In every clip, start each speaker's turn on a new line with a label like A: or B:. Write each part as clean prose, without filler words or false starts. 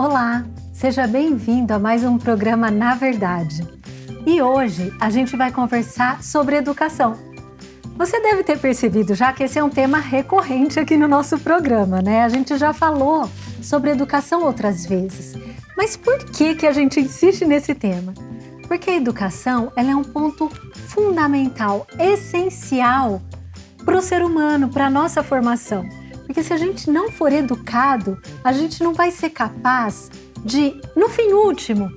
A: Olá, seja bem-vindo a mais um programa Na Verdade. E hoje a gente vai conversar sobre educação. Você deve ter percebido já que esse é um tema recorrente aqui no nosso programa, né? A gente já falou sobre educação outras vezes. Mas por que a gente insiste nesse tema? Porque a educação ela é um ponto fundamental, essencial para o ser humano, para a nossa formação. Porque se a gente não for educado, a gente não vai ser capaz de, no fim último,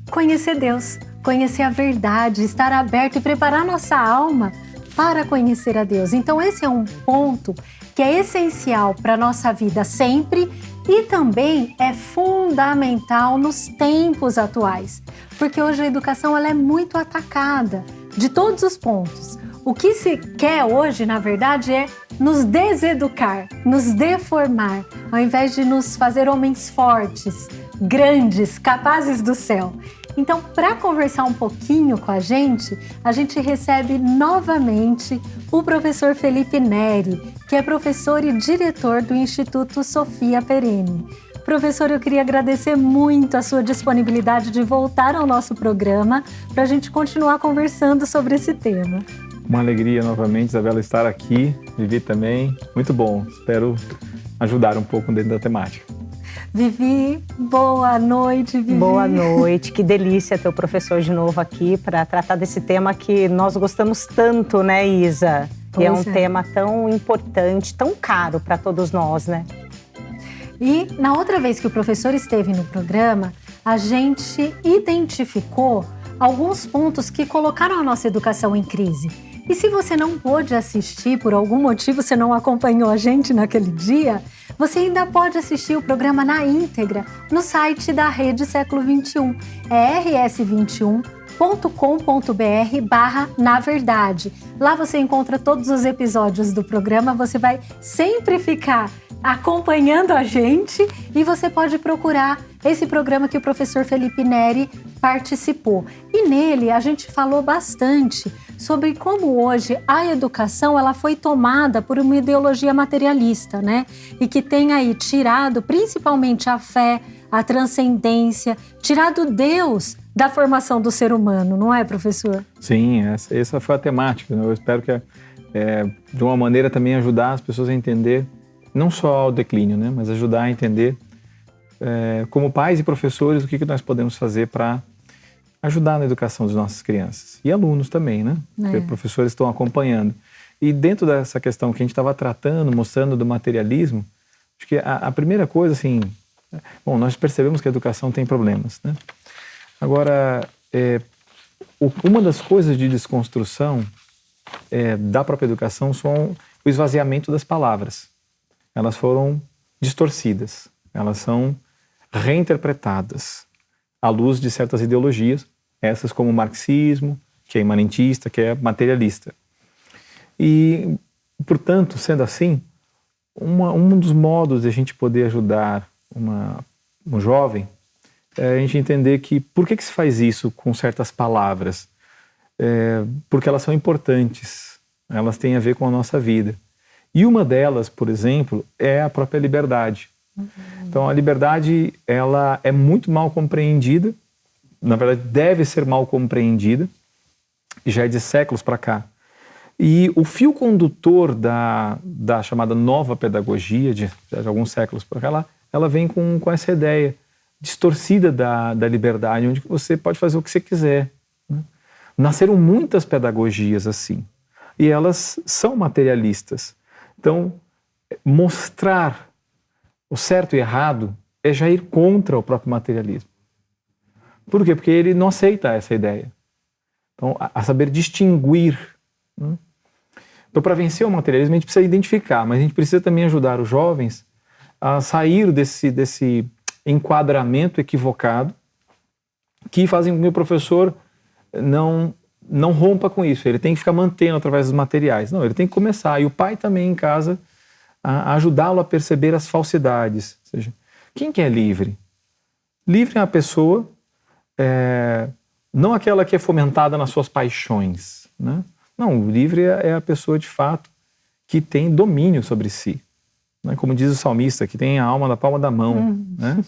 A: conhecer Deus, conhecer a verdade, estar aberto e preparar nossa alma para conhecer a Deus. Então esse é um ponto que é essencial para a nossa vida sempre e também é fundamental nos tempos atuais. Porque hoje a educação ela é muito atacada de todos os pontos. O que se quer hoje, na verdade, é nos deseducar, nos deformar, ao invés de nos fazer homens fortes, grandes, capazes do céu. Então, para conversar um pouquinho com a gente recebe novamente o professor Felipe Neri, que é professor e diretor do Instituto Sofia Perenne. Professor, eu queria agradecer muito a sua disponibilidade de voltar ao nosso programa para a gente continuar conversando sobre esse tema.
B: Uma alegria novamente, Isabela, estar aqui. Vivi também, muito bom. Espero ajudar um pouco dentro da temática.
A: Vivi, boa noite, Vivi.
C: Boa noite, que delícia ter o professor de novo aqui para tratar desse tema que nós gostamos tanto, né, Isa? E é um tema tão importante, tão caro para todos nós, né?
A: E na outra vez que o professor esteve no programa, a gente identificou alguns pontos que colocaram a nossa educação em crise. E se você não pôde assistir, por algum motivo você não acompanhou a gente naquele dia, você ainda pode assistir o programa na íntegra no site da Rede Século XXI. É rs21.com.br/na verdade. Lá você encontra todos os episódios do programa, você vai sempre ficar acompanhando a gente e você pode procurar esse programa que o professor Felipe Neri participou. E nele a gente falou bastante sobre como hoje a educação ela foi tomada por uma ideologia materialista, né? E que tem aí tirado principalmente a fé, a transcendência, tirado Deus da formação do ser humano, não é, professor?
B: Sim, essa foi a temática. Eu espero que, de uma maneira, também ajudar as pessoas a entender, não só o declínio, né? Mas ajudar a entender, como pais e professores, o que nós podemos fazer para ajudar na educação das nossas crianças. E alunos também, né? Porque professores estão acompanhando. E dentro dessa questão que a gente estava tratando, mostrando do materialismo, acho que a primeira coisa, assim... Bom, nós percebemos que a educação tem problemas, né? Agora, uma das coisas de desconstrução da própria educação são o esvaziamento das palavras. Elas foram distorcidas, elas são reinterpretadas à luz de certas ideologias, essas como o marxismo, que é imanentista, que é materialista. E, portanto, sendo assim, um dos modos de a gente poder ajudar um jovem é a gente entender que por que se faz isso com certas palavras? Porque elas são importantes, elas têm a ver com a nossa vida. E uma delas, por exemplo, é a própria liberdade. Então, a liberdade, ela é muito mal compreendida, na verdade, deve ser mal compreendida, e já é de séculos para cá. E o fio condutor da chamada nova pedagogia, de alguns séculos para cá, ela vem com essa ideia distorcida da liberdade, onde você pode fazer o que você quiser, né? Nasceram muitas pedagogias assim, e elas são materialistas. Então, mostrar o certo e errado é já ir contra o próprio materialismo. Por quê? Porque ele não aceita essa ideia. Então, a saber distinguir, né? Então, para vencer o materialismo, a gente precisa identificar, mas a gente precisa também ajudar os jovens a sair desse enquadramento equivocado que fazem com que o professor não rompa com isso. Ele tem que ficar mantendo através dos materiais. Não, ele tem que começar. E o pai também em casa a ajudá-lo a perceber as falsidades. Ou seja, quem que é livre? Livre é a pessoa, não aquela que é fomentada nas suas paixões, né? Não, livre é a pessoa de fato que tem domínio sobre si, né? Como diz o salmista, que tem a alma na palma da mão, né?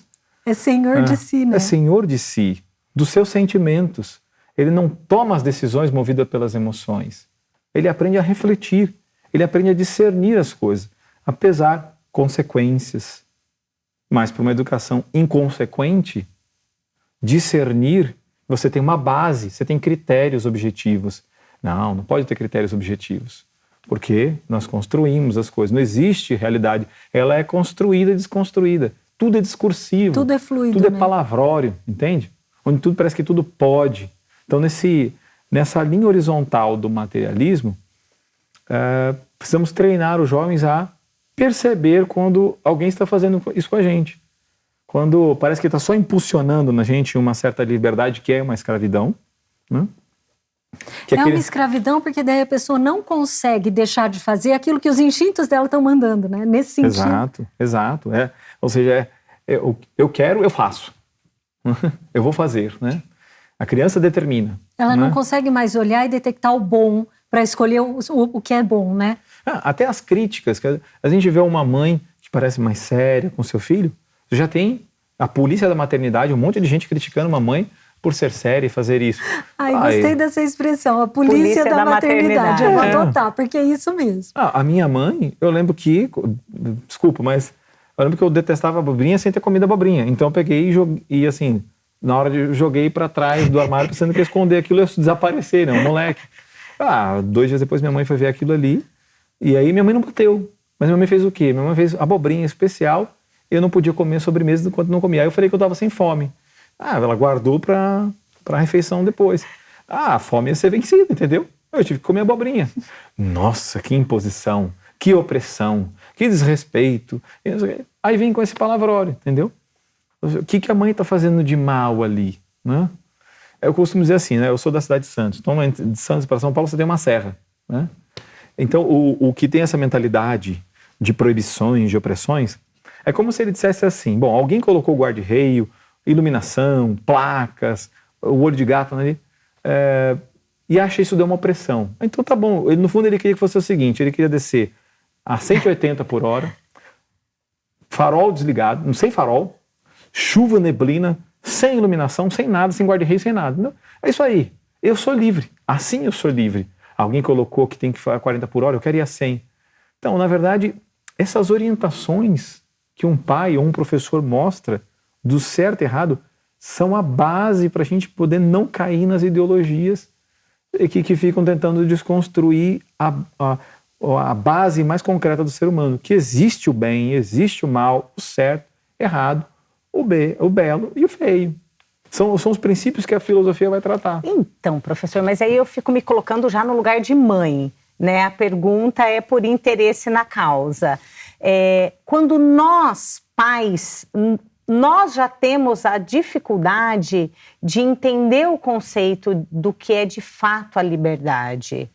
A: É senhor de si, né?
B: É senhor de si, dos seus sentimentos. Ele não toma as decisões movidas pelas emoções. Ele aprende a refletir, ele aprende a discernir as coisas, apesar consequências. Mas para uma educação inconsequente, discernir, você tem uma base, você tem critérios objetivos. Não pode ter critérios objetivos, porque nós construímos as coisas. Não existe realidade, ela é construída e desconstruída. Tudo é discursivo.
A: Tudo é fluido,
B: tudo é
A: né?
B: palavrório, entende? Onde tudo parece que tudo pode. Então, nessa linha horizontal do materialismo, precisamos treinar os jovens a perceber quando alguém está fazendo isso com a gente. Quando parece que está só impulsionando na gente uma certa liberdade que é uma escravidão, né?
A: Uma escravidão porque daí a pessoa não consegue deixar de fazer aquilo que os instintos dela estão mandando, né? Nesse sentido.
B: Exato. Ou seja, eu quero, eu faço. Eu vou fazer, né? A criança determina.
A: Ela não consegue mais olhar e detectar o bom para escolher o que é bom, né?
B: Até as críticas. Que a gente vê uma mãe que parece mais séria com seu filho, já tem a polícia da maternidade, um monte de gente criticando uma mãe por ser séria e fazer isso.
A: Gostei dessa expressão, a polícia da maternidade. Eu vou adotar, porque é isso mesmo.
B: A minha mãe, eu lembro que, desculpa, mas eu lembro que eu detestava abobrinha sem ter comido abobrinha. Então eu peguei e joguei, e assim, na hora de joguei para trás do armário pensando que ia esconder aquilo e ia desaparecer, né? Um moleque. 2 dias depois minha mãe foi ver aquilo ali, e aí minha mãe não bateu. Mas minha mãe fez o quê? Minha mãe fez abobrinha especial, eu não podia comer sobremesa enquanto não comia. Aí eu falei que eu estava sem fome. Ela guardou para a refeição depois. A fome ia ser vencida, entendeu? Eu tive que comer abobrinha. Nossa, que imposição, que opressão, que desrespeito. Aí vem com esse palavrório, entendeu? O que a mãe está fazendo de mal ali, né? Eu costumo dizer assim, né? Eu sou da cidade de Santos. Então, de Santos para São Paulo você tem uma serra, né? Então, o que tem essa mentalidade de proibições, de opressões, é como se ele dissesse assim, bom, alguém colocou guarda-reio, iluminação, placas, o olho de gato ali, e acha isso de uma opressão. Então tá bom, no fundo ele queria que fosse o seguinte, ele queria descer a 180 por hora, farol desligado, sem farol, chuva, neblina, sem iluminação, sem nada, sem guarda-reio, sem nada. Não, é isso aí, eu sou livre, assim eu sou livre. Alguém colocou que tem que falar 40 por hora, eu quero ir a 100. Então, na verdade, essas orientações que um pai ou um professor mostra do certo e errado são a base para a gente poder não cair nas ideologias que ficam tentando desconstruir a base mais concreta do ser humano, que existe o bem, existe o mal, o certo, errado, o belo e o feio. São os princípios que a filosofia vai tratar.
C: Então, professor, mas aí eu fico me colocando já no lugar de mãe, né? A pergunta é por interesse na causa. Quando nós, pais, nós já temos a dificuldade de entender o conceito do que é de fato a liberdade.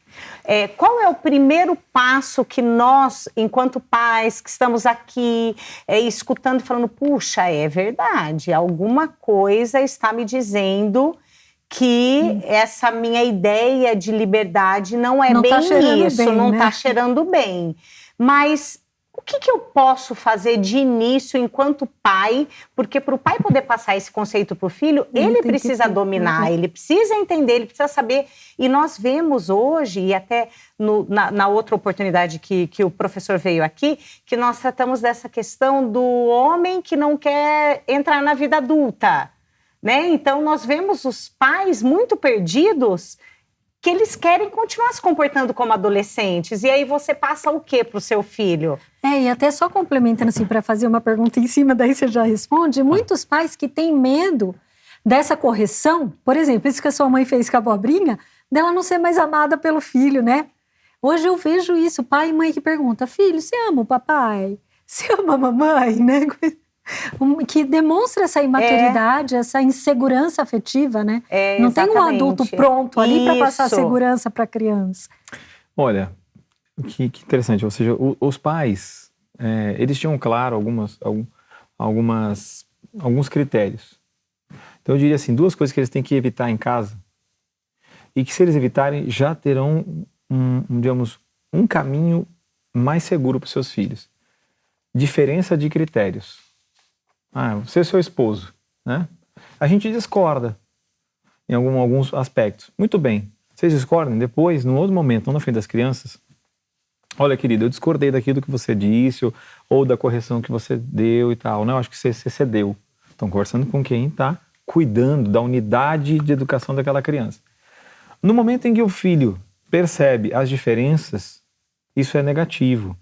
C: Qual é o primeiro passo que nós, enquanto pais, que estamos aqui escutando e falando, puxa, é verdade, alguma coisa está me dizendo que essa minha ideia de liberdade não é bem isso, não está cheirando bem. Mas o que eu posso fazer de início enquanto pai? Porque para o pai poder passar esse conceito para o filho, ele precisa dominar, ele precisa entender, ele precisa saber. E nós vemos hoje, e até na outra oportunidade que o professor veio aqui, que nós tratamos dessa questão do homem que não quer entrar na vida adulta, né? Então nós vemos os pais muito perdidos, que eles querem continuar se comportando como adolescentes. E aí você passa o quê para o seu filho?
A: E até só complementando assim, para fazer uma pergunta em cima, daí você já responde. Muitos pais que têm medo dessa correção, por exemplo, isso que a sua mãe fez com a abobrinha, dela não ser mais amada pelo filho, né? Hoje eu vejo isso, pai e mãe que pergunta, filho, você ama o papai? Você ama a mamãe? Né? Que demonstra essa imaturidade, essa insegurança afetiva, né? Não tem um adulto pronto ali para passar segurança para a criança.
B: Olha, que interessante, ou seja, os pais, eles tinham claro alguns critérios. Então eu diria assim, 2 coisas que eles têm que evitar em casa, e que se eles evitarem, já terão um caminho mais seguro para os seus filhos. Diferença de critérios. Você é seu esposo, né? A gente discorda em alguns aspectos. Muito bem. Vocês discordem depois, num outro momento, não na frente das crianças. Olha, querido, eu discordei daquilo que você disse ou da correção que você deu e tal, né? Eu acho que você cedeu. Estão conversando com quem está cuidando da unidade de educação daquela criança. No momento em que o filho percebe as diferenças, isso é negativo.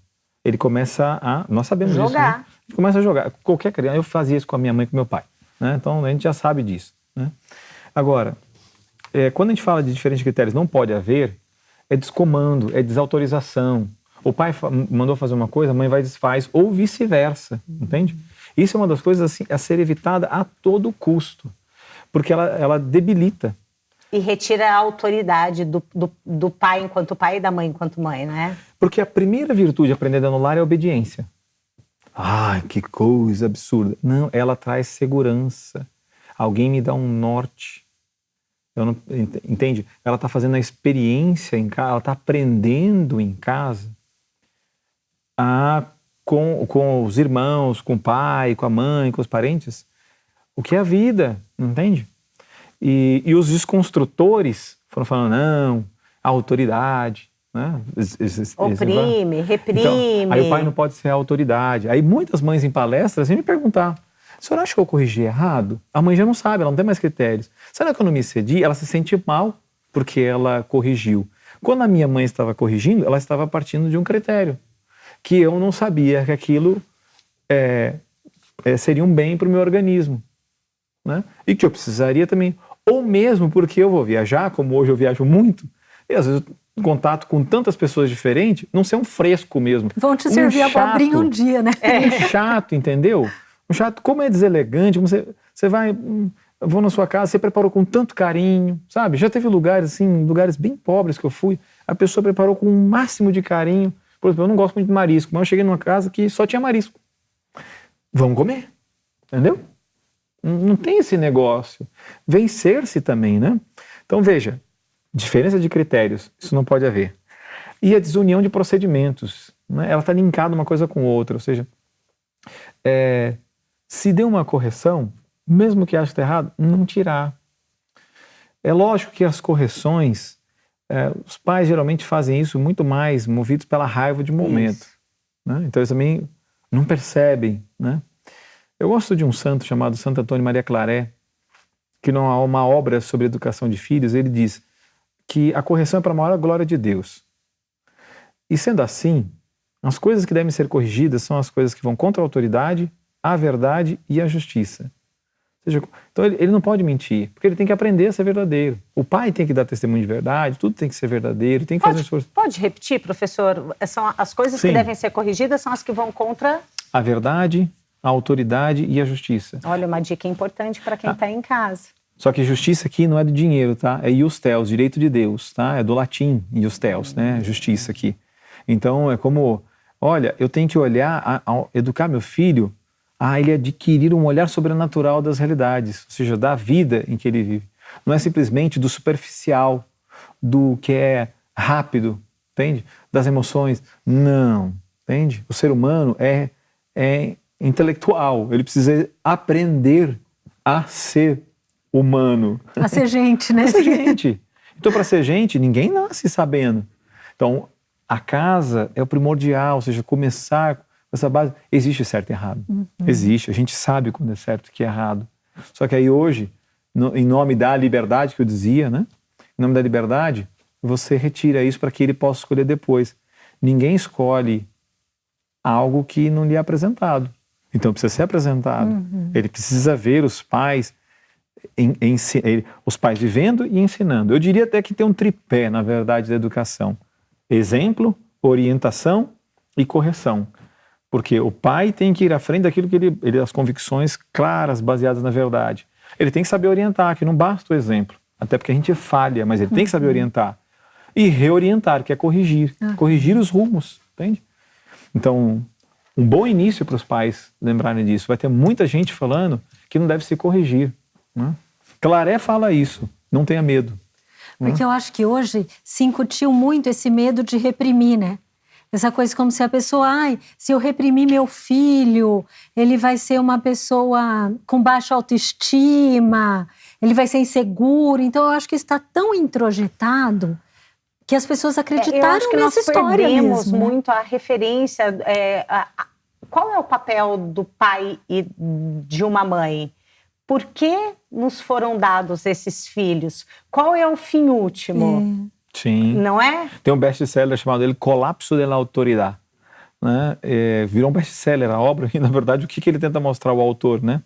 B: Ele começa nós sabemos disso, né? Ele começa a jogar. Qualquer criança, eu fazia isso com a minha mãe e com meu pai, né? Então a gente já sabe disso, né? Agora, quando a gente fala de diferentes critérios, não pode haver, é descomando, é desautorização. O pai mandou fazer uma coisa, a mãe vai e desfaz, ou vice-versa, entende? Isso é uma das coisas assim, a ser evitada a todo custo, porque ela debilita.
C: E retira a autoridade do pai enquanto pai e da mãe enquanto mãe, né?
B: Porque a primeira virtude aprendida no lar é a obediência. Ai, que coisa absurda. Não, ela traz segurança. Alguém me dá um norte. Entende? Ela está fazendo a experiência em casa, ela está aprendendo em casa com os irmãos, com o pai, com a mãe, com os parentes, o que é a vida, entende? E os desconstrutores foram falando, não, a autoridade, né?
C: Oprime, reprime.
B: Então, aí o pai não pode ser a autoridade. Aí muitas mães em palestras vêm me perguntar, a senhora acha que eu corrigi errado? A mãe já não sabe, ela não tem mais critérios. Será que eu não me excedi? Ela se sente mal porque ela corrigiu. Quando a minha mãe estava corrigindo, ela estava partindo de um critério, que eu não sabia que aquilo seria um bem para o meu organismo, né? E que eu precisaria também, ou mesmo porque eu vou viajar, como hoje eu viajo muito, e às vezes em contato com tantas pessoas diferentes, não ser um fresco mesmo.
A: Vão te servir abobrinha um dia, né?
B: Um chato, entendeu? Um chato, como é deselegante, você vai, eu vou na sua casa, você preparou com tanto carinho, sabe? Já teve lugares assim, lugares bem pobres que eu fui, a pessoa preparou com o máximo de carinho. Por exemplo, eu não gosto muito de marisco, mas eu cheguei numa casa que só tinha marisco. Vamos comer, entendeu? Não tem esse negócio. Vencer-se também, né? Então veja, diferença de critérios, isso não pode haver. E a desunião de procedimentos, né? Ela está linkada uma coisa com outra, ou seja, se deu uma correção, mesmo que ache que está errado, não tirar. É lógico que as correções, os pais geralmente fazem isso muito mais movidos pela raiva de momento, né? Então eles também não percebem, né? Eu gosto de um santo chamado Santo Antônio Maria Claret, que numa obra sobre educação de filhos, ele diz que a correção é para a maior glória de Deus. E sendo assim, as coisas que devem ser corrigidas são as coisas que vão contra a autoridade, a verdade e a justiça. Ou seja, então ele não pode mentir, porque ele tem que aprender a ser verdadeiro. O pai tem que dar testemunho de verdade, tudo tem que ser verdadeiro, tem que fazer esforço.
C: Pode repetir, professor? São as coisas que devem ser corrigidas são as que vão contra
B: a verdade, a autoridade e a justiça.
C: Olha, uma dica importante para quem está em casa.
B: Só que justiça aqui não é do dinheiro, tá? É ius teos, direito de Deus, tá? É do latim, ius teos, né? Justiça aqui. Então é como, olha, eu tenho que olhar, educar meu filho a ele adquirir um olhar sobrenatural das realidades, ou seja, da vida em que ele vive. Não é simplesmente do superficial, do que é rápido, entende? Das emoções. Não, entende? O ser humano é intelectual, ele precisa aprender a ser humano.
A: A ser gente, né?
B: A ser gente. Então, para ser gente, ninguém nasce sabendo. Então, a casa é o primordial, ou seja, começar com essa base. Existe certo e errado. Existe, a gente sabe quando é certo e que é errado. Só que aí hoje, em nome da liberdade que eu dizia, né? Em nome da liberdade, você retira isso para que ele possa escolher depois. Ninguém escolhe algo que não lhe é apresentado. Então precisa ser apresentado. Ele precisa ver os pais, os pais vivendo e ensinando. Eu diria até que tem um tripé, na verdade, da educação. Exemplo, orientação e correção. Porque o pai tem que ir à frente daquilo que as convicções claras, baseadas na verdade. Ele tem que saber orientar, que não basta o exemplo. Até porque a gente falha, mas ele tem que saber orientar. E reorientar, que é corrigir. Corrigir os rumos, entende? Então, um bom início para os pais lembrarem disso. Vai ter muita gente falando que não deve se corrigir, né? Claret fala isso, não tenha medo.
A: Porque eu acho que hoje se incutiu muito esse medo de reprimir, né? Essa coisa como se a pessoa, se eu reprimir meu filho, ele vai ser uma pessoa com baixa autoestima, ele vai ser inseguro. Então eu acho que está tão introjetado que as pessoas acreditaram nessa história mesmo. Eu acho que nós perdemos
C: muito a referência. Qual é o papel do pai e de uma mãe? Por que nos foram dados esses filhos? Qual é o fim último?
B: Sim.
C: Não é?
B: Tem um best-seller chamado El Colapso de la Autoridad, né? Virou um best-seller a obra, e na verdade o que ele tenta mostrar, o autor, né?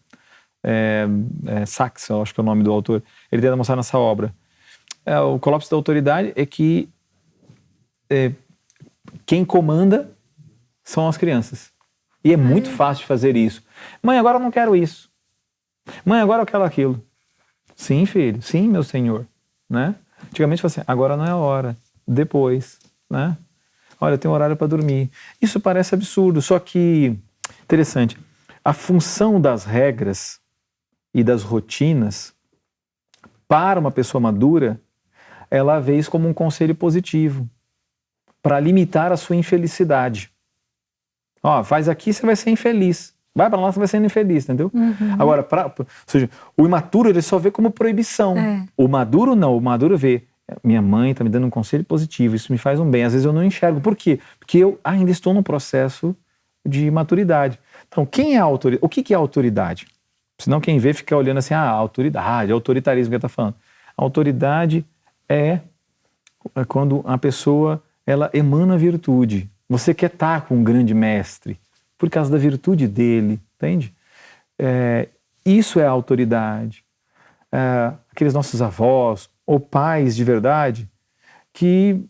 B: Sachs, eu acho que é o nome do autor, ele tenta mostrar nessa obra. O colapso da autoridade é que quem comanda são as crianças. E é muito fácil de fazer isso. Mãe, agora eu não quero isso. Mãe, agora eu quero aquilo. Sim, filho. Sim, meu senhor. Né? Antigamente, assim, agora não é a hora. Depois. Né? Olha, eu tenho horário para dormir. Isso parece absurdo, só que, interessante, a função das regras e das rotinas, para uma pessoa madura, ela vê isso como um conselho positivo, para limitar a sua infelicidade. Faz aqui, você vai ser infeliz. Vai para lá, você vai ser infeliz, entendeu? Agora, ou seja, o imaturo, ele só vê como proibição. O maduro não, o maduro vê, minha mãe está me dando um conselho positivo, isso me faz um bem. Às vezes eu não enxergo. Por quê? Porque eu ainda estou num processo de maturidade. Então, quem é a autoridade? O que é a autoridade? Senão quem vê fica olhando assim, autoridade, autoritarismo que ele está falando. A autoridade é quando a pessoa, ela emana virtude. Você quer estar com um grande mestre por causa da virtude dele, entende? Isso é a autoridade. Aqueles nossos avós ou pais de verdade que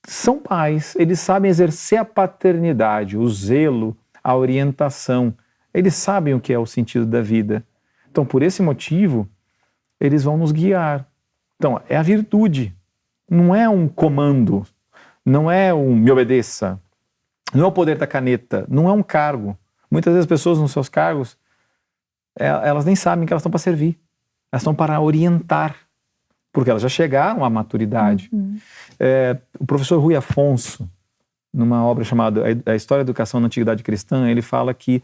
B: são pais, eles sabem exercer a paternidade, o zelo, a orientação. Eles sabem o que é o sentido da vida. Então, por esse motivo, eles vão nos guiar. Então, é a virtude. Não é um comando. Não é um me obedeça. Não é o poder da caneta. Não é um cargo. Muitas vezes as pessoas nos seus cargos, elas nem sabem que elas estão para servir. Elas estão para orientar. Porque elas já chegaram à maturidade. O professor Rui Afonso, numa obra chamada A História da Educação na Antiguidade Cristã, ele fala que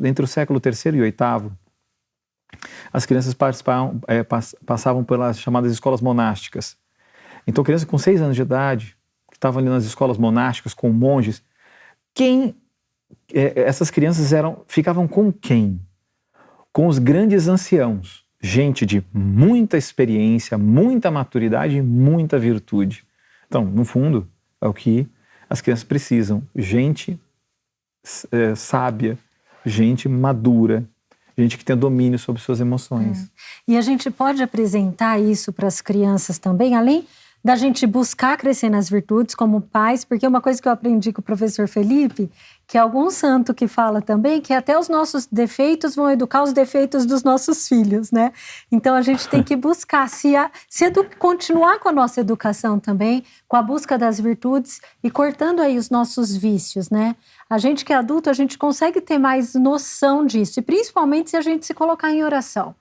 B: entre o século III e VIII, as crianças passavam pelas chamadas escolas monásticas. Então, crianças com 6 anos de idade, que estavam ali nas escolas monásticas com monges, essas crianças ficavam com quem? Com os grandes anciãos. Gente de muita experiência, muita maturidade e muita virtude. Então, no fundo, é o que as crianças precisam. Gente sábia, gente madura, gente que tem domínio sobre suas emoções.
A: E a gente pode apresentar isso para as crianças também, além da gente buscar crescer nas virtudes como pais, porque uma coisa que eu aprendi com o professor Felipe, que é algum santo que fala também, que até os nossos defeitos vão educar os defeitos dos nossos filhos, né? Então a gente tem que buscar continuar com a nossa educação também, com a busca das virtudes e cortando aí os nossos vícios, né? A gente que é adulto, a gente consegue ter mais noção disso, e principalmente se a gente se colocar em oração,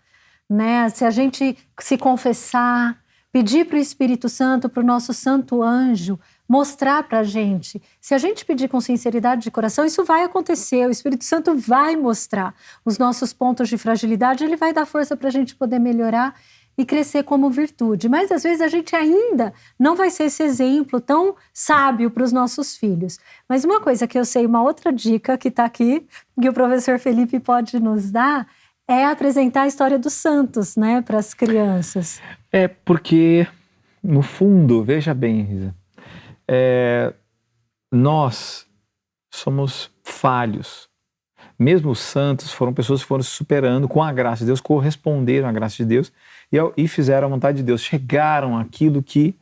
A: né? Se a gente se confessar, pedir para o Espírito Santo, para o nosso santo anjo, mostrar para a gente. Se a gente pedir com sinceridade de coração, isso vai acontecer. O Espírito Santo vai mostrar os nossos pontos de fragilidade, ele vai dar força para a gente poder melhorar e crescer como virtude. Mas às vezes a gente ainda não vai ser esse exemplo tão sábio para os nossos filhos. Mas uma coisa que eu sei, uma outra dica que está aqui, que o professor Felipe pode nos dar, é apresentar a história dos santos, né, para as crianças.
B: Porque, no fundo, veja bem, Risa, nós somos falhos. Mesmo os santos foram pessoas que foram se superando com a graça de Deus, corresponderam à graça de Deus e fizeram a vontade de Deus, chegaram àquilo que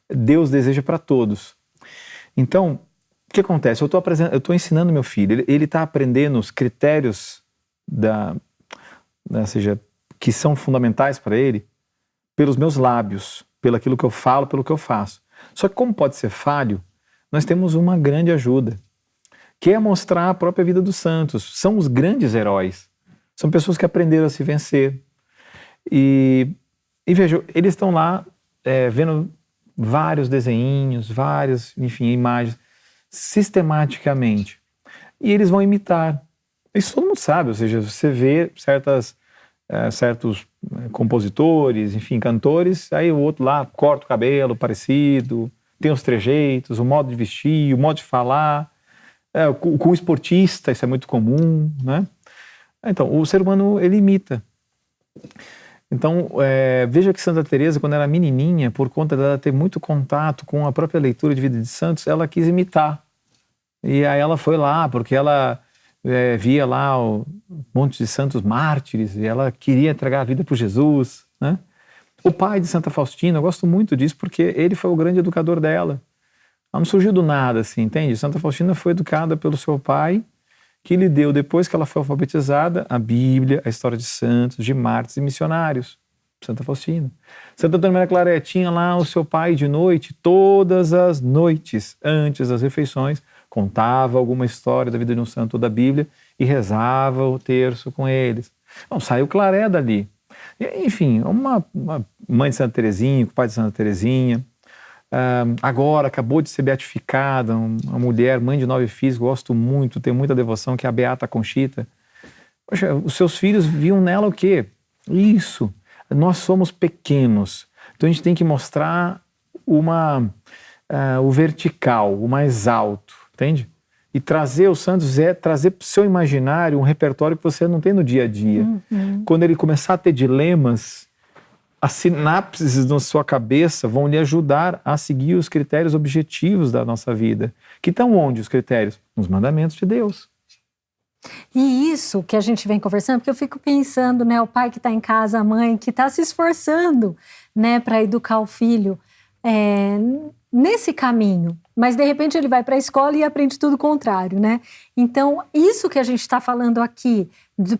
B: Deus deseja para todos. Então, o que acontece? Eu estou ensinando meu filho, ele está aprendendo os critérios que são fundamentais para ele, pelos meus lábios, pelo aquilo que eu falo, pelo que eu faço. Só que como pode ser falho, nós temos uma grande ajuda, que é mostrar a própria vida dos santos. São os grandes heróis. São pessoas que aprenderam a se vencer. E veja, eles estão lá vendo vários desenhinhos, imagens. sistematicamente. E eles vão imitar. Isso todo mundo sabe, ou seja, você vê certos compositores, enfim, cantores, aí o outro lá corta o cabelo parecido, tem os trejeitos, o modo de vestir, o modo de falar. Com o esportista, isso é muito comum, né? Então, o ser humano, ele imita. Então, veja que Santa Teresa, quando era menininha, por conta dela ter muito contato com a própria leitura de Vida de Santos, ela quis imitar. E aí ela foi lá, porque ela via lá o monte de santos mártires, e ela queria entregar a vida para Jesus, né? O pai de Santa Faustina, eu gosto muito disso, porque ele foi o grande educador dela. Ela não surgiu do nada, assim, entende? Santa Faustina foi educada pelo seu pai, que lhe deu, depois que ela foi alfabetizada, a Bíblia, a história de santos, de mártires e missionários. Santa Faustina. Santa Antônia Maria Claret tinha lá o seu pai de noite, todas as noites, antes das refeições, contava alguma história da vida de um santo ou da Bíblia e rezava o terço com eles. Então, saiu Claret dali. Enfim, uma mãe de Santa Teresinha, o pai de Santa Teresinha. Agora acabou de ser beatificada uma mulher, mãe de 9 filhos, gosto muito, tenho muita devoção, que é a Beata Conchita. Poxa, os seus filhos viam nela o quê? Isso, nós somos pequenos, então a gente tem que mostrar o vertical, o mais alto, entende? E trazer os santos trazer para o seu imaginário um repertório que você não tem no dia a dia.
A: Uhum.
B: Quando ele começar a ter dilemas, as sinapses na sua cabeça vão lhe ajudar a seguir os critérios objetivos da nossa vida. Que estão onde os critérios? Nos mandamentos de Deus.
A: E isso que a gente vem conversando, porque eu fico pensando, né, o pai que está em casa, a mãe que está se esforçando, né, para educar o filho nesse caminho, mas de repente ele vai para a escola e aprende tudo o contrário, né? Então, isso que a gente está falando aqui,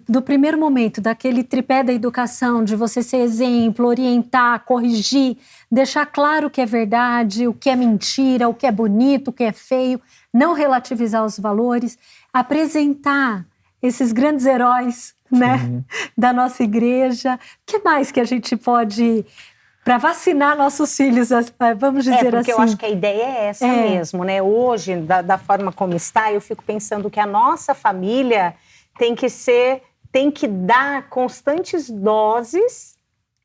A: do primeiro momento, daquele tripé da educação, de você ser exemplo, orientar, corrigir, deixar claro o que é verdade, o que é mentira, o que é bonito, o que é feio, não relativizar os valores, apresentar esses grandes heróis, né, da nossa igreja. O que mais que a gente pode... para vacinar nossos filhos, vamos dizer assim.
C: Porque eu acho que a ideia é essa mesmo, né? Hoje, da forma como está, eu fico pensando que a nossa família tem que dar constantes doses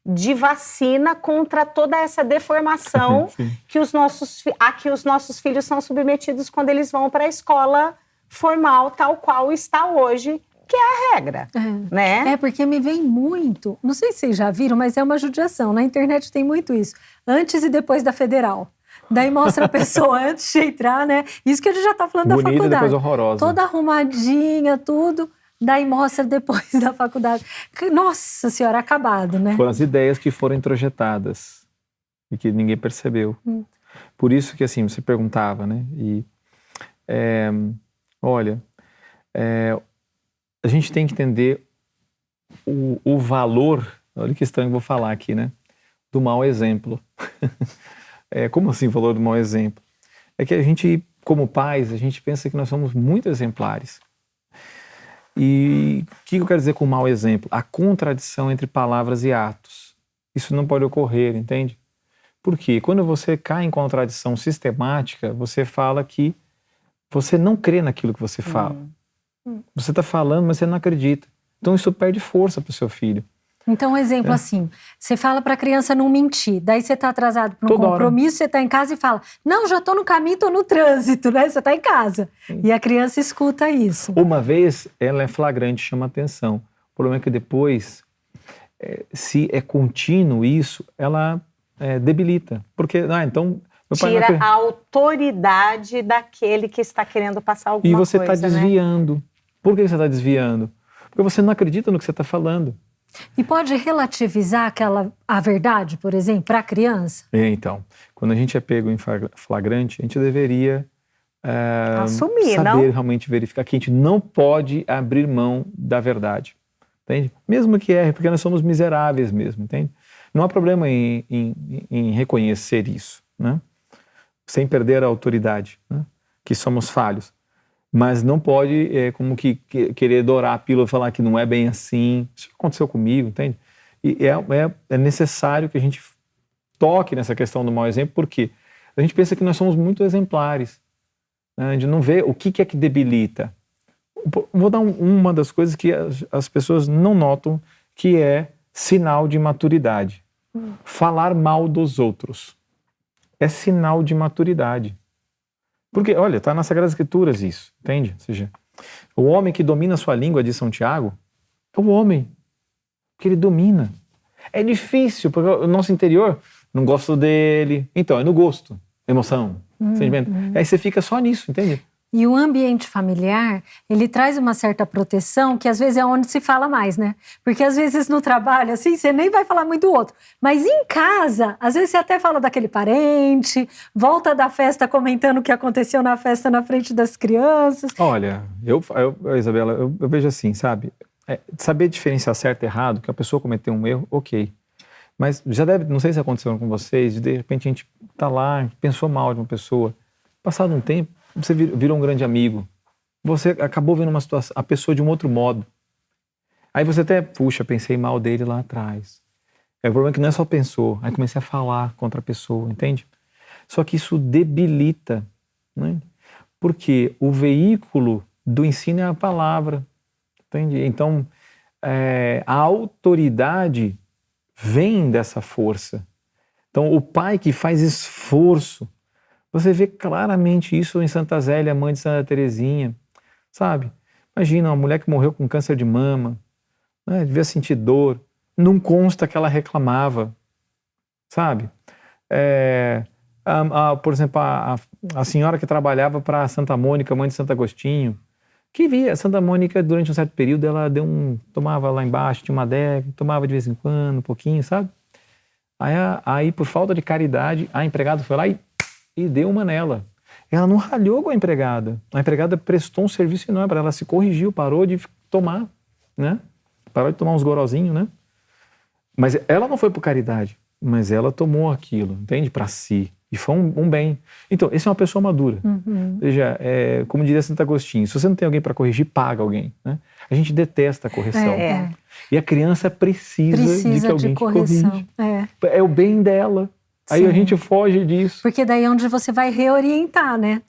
C: de vacina contra toda essa deformação que os nossos filhos são submetidos quando eles vão para a escola formal, tal qual está hoje, que é a regra, né?
A: Porque me vem muito, não sei se vocês já viram, mas é uma judiação, na internet tem muito isso, antes e depois da federal. Daí mostra a pessoa antes de entrar, né? Isso que a gente já tá falando
B: bonita,
A: da faculdade.
B: Depois horrorosa.
A: Toda arrumadinha, tudo, daí mostra depois da faculdade. Nossa Senhora, acabado, né?
B: Foram as ideias que foram introjetadas e que ninguém percebeu. Por isso que, assim, você perguntava, né? E, a gente tem que entender o valor, olha que estranho que eu vou falar aqui, né? Do mau exemplo. Como assim o valor do mau exemplo? É que a gente, como pais, a gente pensa que nós somos muito exemplares. E o que eu quero dizer com mau exemplo? A contradição entre palavras e atos. Isso não pode ocorrer, entende? Por quê? Quando você cai em contradição sistemática, você fala que você não crê naquilo que você fala. Você está falando, mas você não acredita. Então isso perde força para o seu filho.
A: Então, um exemplo assim, você fala para a criança não mentir, daí você está atrasado para um compromisso, você está em casa e fala, não, já estou no caminho, estou no trânsito, né? Você está em casa. E a criança escuta isso.
B: Uma vez, ela é flagrante, chama atenção. O problema é que depois, se é contínuo isso, ela debilita. Porque, então...
C: Tira a autoridade daquele que está querendo passar alguma coisa.
B: E você está desviando. Né? Por que você está desviando? Porque você não acredita no que você está falando.
A: E pode relativizar a verdade, por exemplo, para a criança?
B: Então, quando a gente é pego em flagrante, a gente deveria
C: assumir,
B: saber realmente verificar que a gente não pode abrir mão da verdade. Entende? Mesmo que erre, porque nós somos miseráveis mesmo, entende? Não há problema em reconhecer isso, né? Sem perder a autoridade, né? Que somos falhos. Mas não pode como que querer dourar a pílula e falar que não é bem assim. Isso aconteceu comigo, entende? E é necessário que a gente toque nessa questão do mau exemplo, porque a gente pensa que nós somos muito exemplares. né? De não ver o que é que debilita. Vou dar uma das coisas que as pessoas não notam, que é sinal de maturidade. Falar mal dos outros é sinal de maturidade. Porque, olha, está nas Sagradas Escrituras isso, entende? Ou seja, o homem que domina a sua língua, de São Tiago, é o homem que ele domina. É difícil, porque o nosso interior não gosta dele. Então, é no gosto, emoção, sentimento. Aí você fica só nisso, entende?
A: E o ambiente familiar, ele traz uma certa proteção, que às vezes é onde se fala mais, né? Porque às vezes no trabalho, assim, você nem vai falar muito do outro. Mas em casa, às vezes você até fala daquele parente, volta da festa comentando o que aconteceu na festa na frente das crianças.
B: Olha, Isabela, eu vejo assim, sabe? Saber diferenciar certo e errado, que a pessoa cometeu um erro, ok. Mas já deve, não sei se aconteceu com vocês, de repente a gente tá lá, pensou mal de uma pessoa, passado um tempo, você virou um grande amigo, você acabou vendo uma situação, a pessoa de um outro modo. Aí você até, puxa, pensei mal dele lá atrás. O problema é que não é só pensou, aí comecei a falar contra a pessoa, entende? Só que isso debilita, né? Porque o veículo do ensino é a palavra, entende? Então, a autoridade vem dessa força. Então, o pai que faz esforço, você vê claramente isso em Santa Zélia, mãe de Santa Teresinha, sabe? Imagina uma mulher que morreu com câncer de mama, né? Devia sentir dor, não consta que ela reclamava, sabe? Por exemplo, a senhora que trabalhava para Santa Mônica, mãe de Santo Agostinho, que via Santa Mônica durante um certo período, ela tomava lá embaixo, tinha uma adega, tomava de vez em quando, um pouquinho, sabe? Aí por falta de caridade, a empregada foi lá e deu uma nela. Ela não ralhou com a empregada prestou um serviço enorme para ela, se corrigiu, parou de tomar, né? Parou de tomar uns gorozinhos, né? Mas ela não foi por caridade, mas ela tomou aquilo, entende? Para si. E foi um bem. Então, essa é uma pessoa madura. Ou seja, como diria Santo Agostinho, se você não tem alguém para corrigir, paga alguém, né? A gente detesta a correção. E a criança precisa de que alguém te corrija. É o bem dela. Aí a gente foge disso.
A: Porque daí é onde você vai reorientar, né?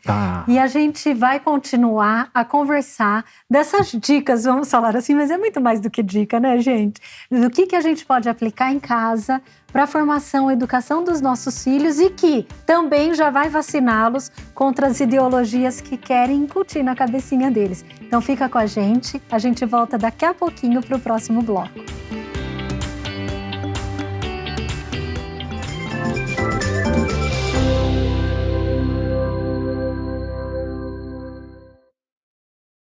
A: E a gente vai continuar a conversar dessas dicas, vamos falar assim, mas é muito mais do que dica, né, gente? Do que a gente pode aplicar em casa para a formação e educação dos nossos filhos e que também já vai vaciná-los contra as ideologias que querem incutir na cabecinha deles. Então fica com a gente volta daqui a pouquinho para o próximo bloco.